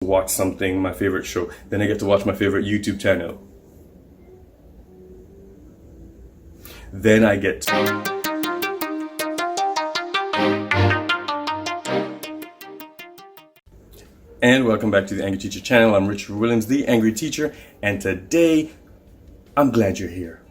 watch something, my favorite show. Then I get to watch my favorite YouTube channel. Then I get to... And welcome back to the Angry Teacher channel. I'm Richard Williams, the Angry Teacher, and today I'm glad you're here.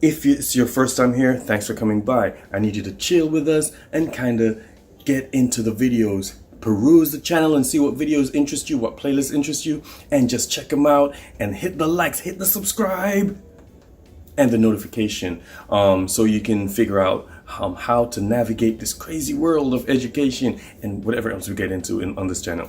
If it's your first time here, thanks for coming by. I need you to chill with us and kind of get into the videos. Peruse the channel and see what videos interest you, what playlists interest you, and just check them out and hit the likes, hit the subscribe, and the notification so you can figure out how to navigate this crazy world of education and whatever else we get into on this channel.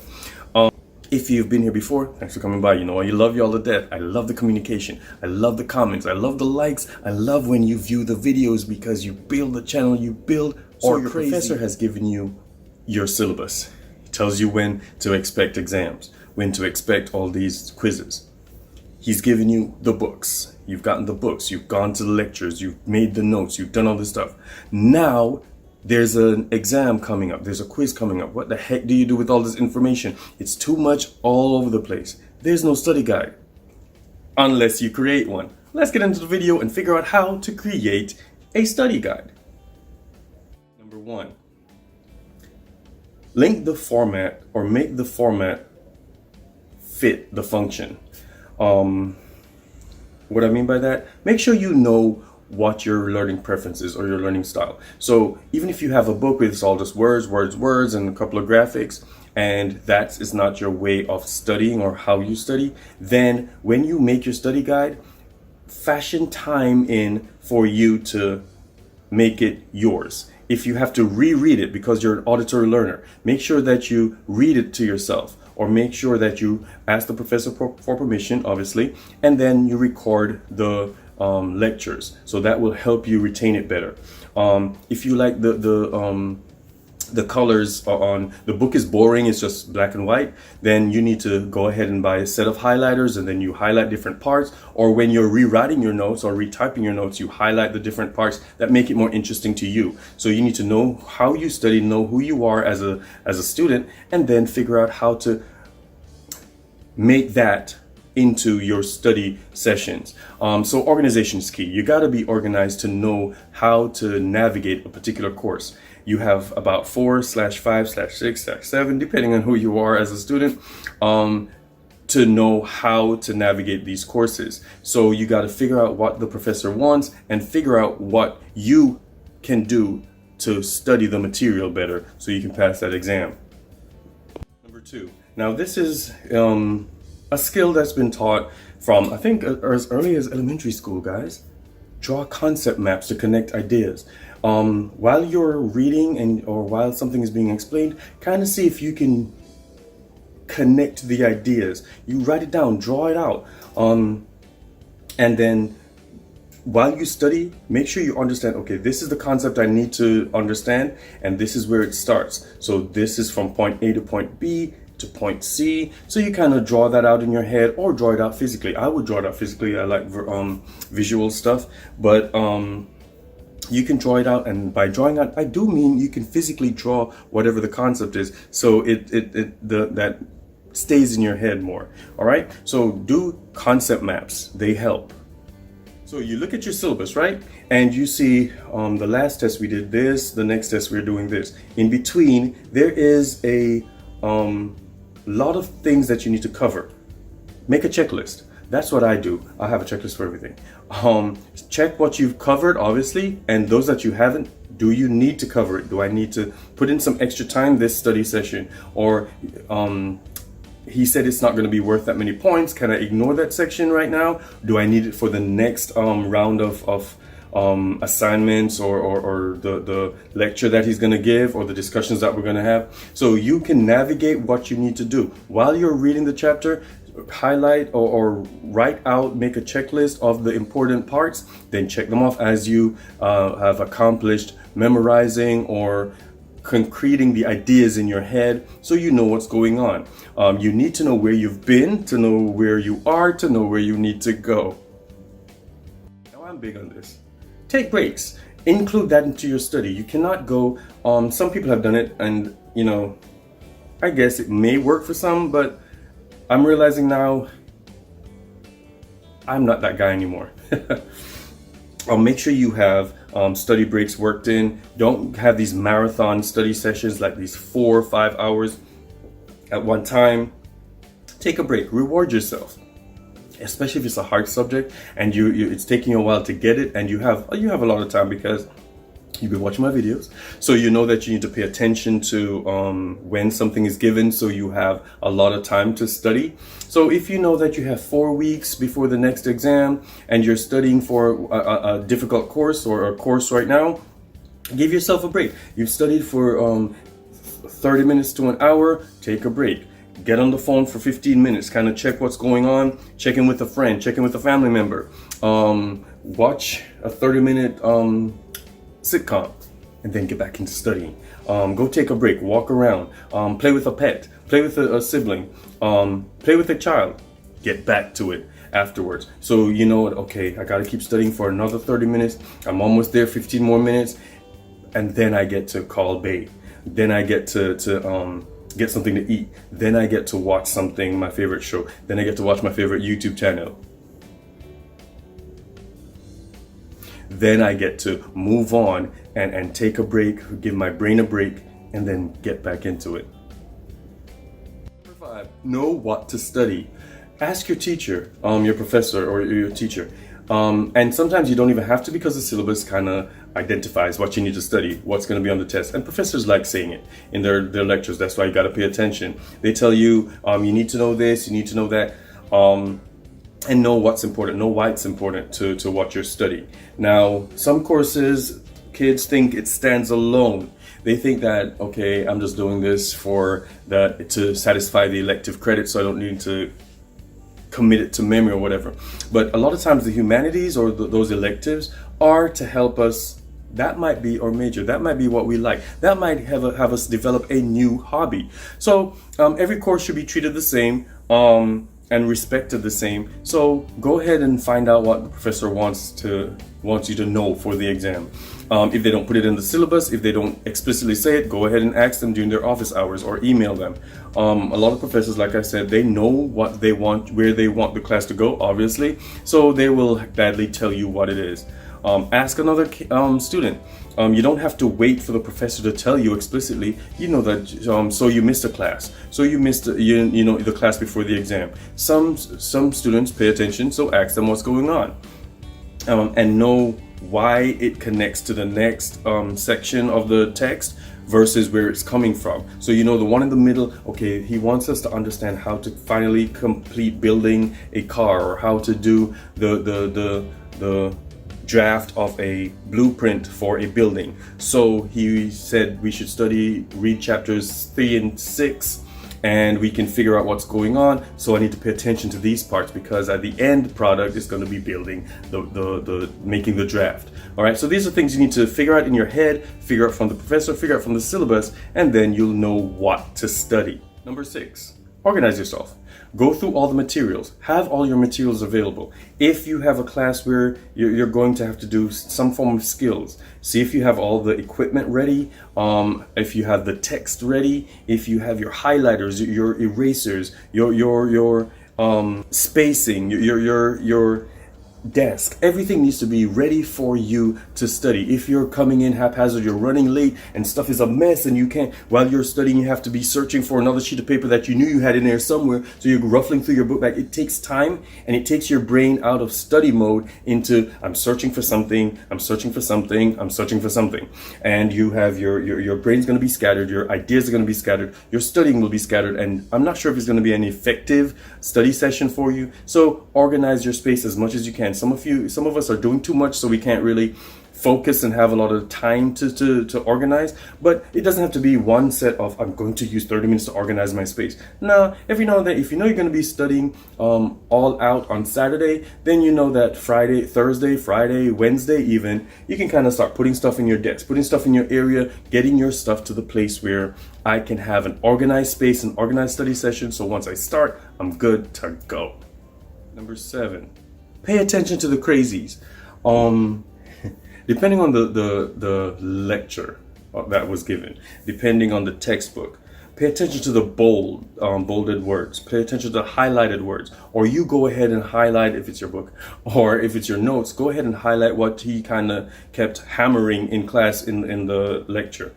If you've been here before, thanks for coming by. You know, I love you all to death. I love the communication. I love the comments. I love the likes. I love when you view the videos because you build the channel you build. Or your professor has given you your syllabus. He tells you when to expect exams, when to expect all these quizzes. He's given you the books. You've gotten the books. You've gone to the lectures. You've made the notes. You've done all this stuff. Now, there's an exam coming up. There's a quiz coming up. What the heck do you do with all this information? It's too much all over the place. There's no study guide unless you create one. Let's get into the video and figure out how to create a study guide. Number one, link the format or make the format fit the function. What I mean by that, make sure you know what your learning preferences or your learning style. So even if you have a book with all just words, and a couple of graphics, and that is not your way of studying or how you study, then when you make your study guide, fashion time in for you to make it yours. If you have to reread it because you're an auditory learner, make sure that you read it to yourself, or make sure that you ask the professor for permission, obviously, and then you record the lectures. So that will help you retain it better. If you like the colors on the book is boring, it's just black and white, then you need to go ahead and buy a set of highlighters, and then you highlight different parts. Or when you're rewriting your notes or retyping your notes, you highlight the different parts that make it more interesting to you. So you need to know how you study, know who you are as a student, and then figure out how to make that into your study sessions. So organization is key. You got to be organized to know how to navigate a particular course. You have about 4/5/6/7, depending on who you are as a student, to know how to navigate these courses. So you got to figure out what the professor wants and figure out what you can do to study the material better so you can pass that exam. Number two. Now this is a skill that's been taught from, I think, as early as elementary school, guys. Draw concept maps to connect ideas. While you're reading or while something is being explained, kind of see if you can connect the ideas. You write it down, draw it out. And then while you study, make sure you understand, okay, this is the concept I need to understand, and this is where it starts. So this is from point A to point B to point C. So you kind of draw that out in your head or draw it out physically. I would draw it out physically. I like visual stuff, but you can draw it out, and by drawing out, I do mean you can physically draw whatever the concept is, so that stays in your head more. All right, so do concept maps. They help. So you look at your syllabus, right? And you see the last test we did this, the next test we're doing this. In between, there is a lot of things that you need to cover. Make a checklist. That's what I do. I have a checklist for everything. Check what you've covered, obviously, and those that you haven't, do you need to cover it? Do I need to put in some extra time this study session? Or he said it's not going to be worth that many points. Can I ignore that section right now? Do I need it for the next round of assignments or the lecture that he's going to give, or the discussions that we're going to have? So you can navigate what you need to do while you're reading the chapter. Highlight or write out, make a checklist of the important parts, then check them off as you have accomplished memorizing or concreting the ideas in your head, so you know what's going on. You need to know where you've been, to know where you are, to know where you need to go. Now I'm big on this. Take breaks. Include that into your study. You cannot go, some people have done it, and you know, I guess it may work for some, but I'm realizing now I'm not that guy anymore. I'll make sure you have study breaks worked in. Don't have these marathon study sessions like these 4 or 5 hours at one time. Take a break, reward yourself, especially if it's a hard subject and it's taking you a while to get it, and you have a lot of time because you've been watching my videos, so you know that you need to pay attention to when something is given, so you have a lot of time to study. So if you know that you have 4 weeks before the next exam and you're studying for a difficult course or a course right now, give yourself a break. You've studied for 30 minutes to an hour, take a break. Get on the phone for 15 minutes, kind of check what's going on, check in with a friend, check in with a family member, watch a 30-minute sitcom, and then get back into studying. Go take a break, walk around, play with a pet, play with a sibling, play with a child, get back to it afterwards. So you know, okay, I gotta keep studying for another 30 minutes, I'm almost there, 15 more minutes, and then I get to call babe. Then I get to get something to eat. Then I get to watch something, my favorite show. Then I get to watch my favorite YouTube channel. Then I get to move on and take a break, give my brain a break, and then get back into it. Number 5, know what to study. Ask your teacher, your professor or your teacher. And sometimes you don't even have to, because the syllabus kind of identifies what you need to study, what's going to be on the test. And professors like saying it in their lectures. That's why you got to pay attention. They tell you, you need to know this, you need to know that, and know what's important, know why it's important to what you're studying. Now, some courses, kids think it stands alone. They think that, okay, I'm just doing this to satisfy the elective credit, so I don't need to commit it to memory or whatever. But a lot of times the humanities or those electives are to help us. That might be our major. That might be what we like. That might have us develop a new hobby. So every course should be treated the same and respected the same. So go ahead and find out what the professor wants you to know for the exam. If they don't put it in the syllabus, if they don't explicitly say it, go ahead and ask them during their office hours or email them. A lot of professors, like I said, they know what they want, where they want the class to go, obviously. So they will gladly tell you what it is. Ask another student. You don't have to wait for the professor to tell you explicitly. You know that, so you missed a class. So you missed, you know, the class before the exam. Some students pay attention, so ask them what's going on. And know why it connects to the next section of the text versus where it's coming from. So you know, the one in the middle, okay, he wants us to understand how to finally complete building a car, or how to do the draft of a blueprint for a building. So he said we should read chapters 3 and 6, and we can figure out what's going on. So I need to pay attention to these parts, because at the end product is going to be building making the draft. All right, so these are things you need to figure out in your head, figure out from the professor, figure out from the syllabus, and then you'll know what to study. Number 6, organize yourself. Go through all the materials. Have all your materials available. If you have a class where you're going to have to do some form of skills, see if you have all the equipment ready, if you have the text ready, if you have your highlighters, your erasers, your spacing, your desk. Everything needs to be ready for you to study. If you're coming in haphazard, you're running late and stuff is a mess, and you can't, while you're studying, you have to be searching for another sheet of paper that you knew you had in there somewhere, so you're ruffling through your book bag. It takes time, and it takes your brain out of study mode into, I'm searching for something, I'm searching for something, I'm searching for something. And you have your brain's going to be scattered, your ideas are going to be scattered, your studying will be scattered, and I'm not sure if it's going to be an effective study session for you. So organize your space as much as you can. Some of us are doing too much, so we can't really focus and have a lot of time to organize. But it doesn't have to be one set of, I'm going to use 30 minutes to organize my space. No, every now and then, if you know you're going to be studying all out on Saturday, then you know that Thursday, Friday, Wednesday even, you can kind of start putting stuff in your desk, putting stuff in your area, getting your stuff to the place where I can have an organized space, an organized study session. So once I start, I'm good to go. Number 7. Pay attention to the crazies. Depending on the lecture that was given, depending on the textbook, Pay attention to the bolded words. Pay attention to the highlighted words. Or you go ahead and highlight, if it's your book, or if it's your notes, go ahead and highlight what he kind of kept hammering in class in the lecture.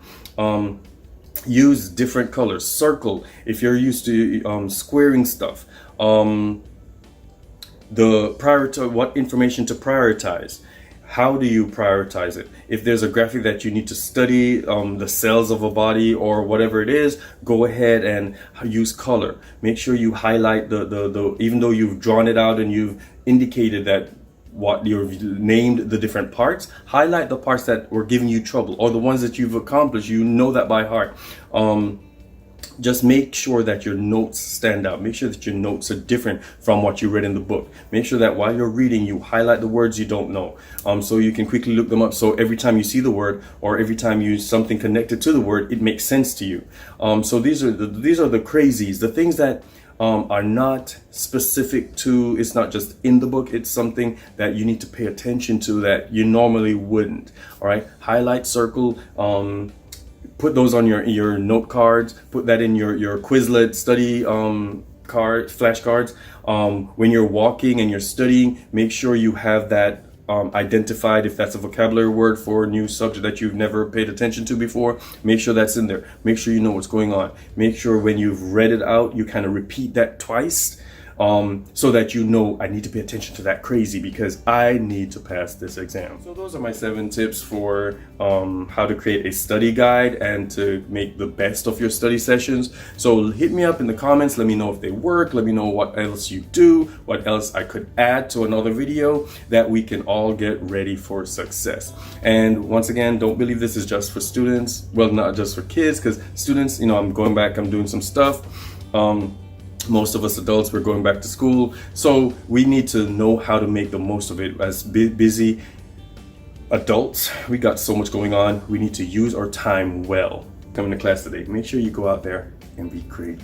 Use different colors. Circle if you're used to squaring stuff. What information to prioritize. How do you prioritize it? If there's a graphic that you need to study, the cells of a body or whatever it is, go ahead and use color. Make sure you highlight the even though you've drawn it out and you've indicated that what you've named the different parts, highlight the parts that were giving you trouble or the ones that you've accomplished. You know that by heart. Just make sure that your notes stand out. Make sure that your notes are different from what you read in the book. Make sure that while you're reading, you highlight the words you don't know, so you can quickly look them up. So every time you see the word or every time you use something connected to the word, it makes sense to you. So these are the crazies, the things that are not specific to, it's not just in the book, it's something that you need to pay attention to that you normally wouldn't. All right, highlight, circle, put those on your note cards, put that in your Quizlet study flashcards. When you're walking and you're studying, make sure you have that identified. If that's a vocabulary word for a new subject that you've never paid attention to before, make sure that's in there. Make sure you know what's going on. Make sure when you've read it out, you kind of repeat that twice, so that you know, I need to pay attention to that crazy because I need to pass this exam. So those are my 7 tips for how to create a study guide and to make the best of your study sessions. So hit me up in the comments. Let me know if they work. Let me know what else you do, what else I could add to another video that we can all get ready for success. And once again, don't believe this is just for students. Well, not just for kids, because students, I'm going back, I'm doing some stuff. Most of us adults, we're going back to school, so we need to know how to make the most of it. As busy adults, we got so much going on. We need to use our time well. Coming to class today, make sure you go out there and be great.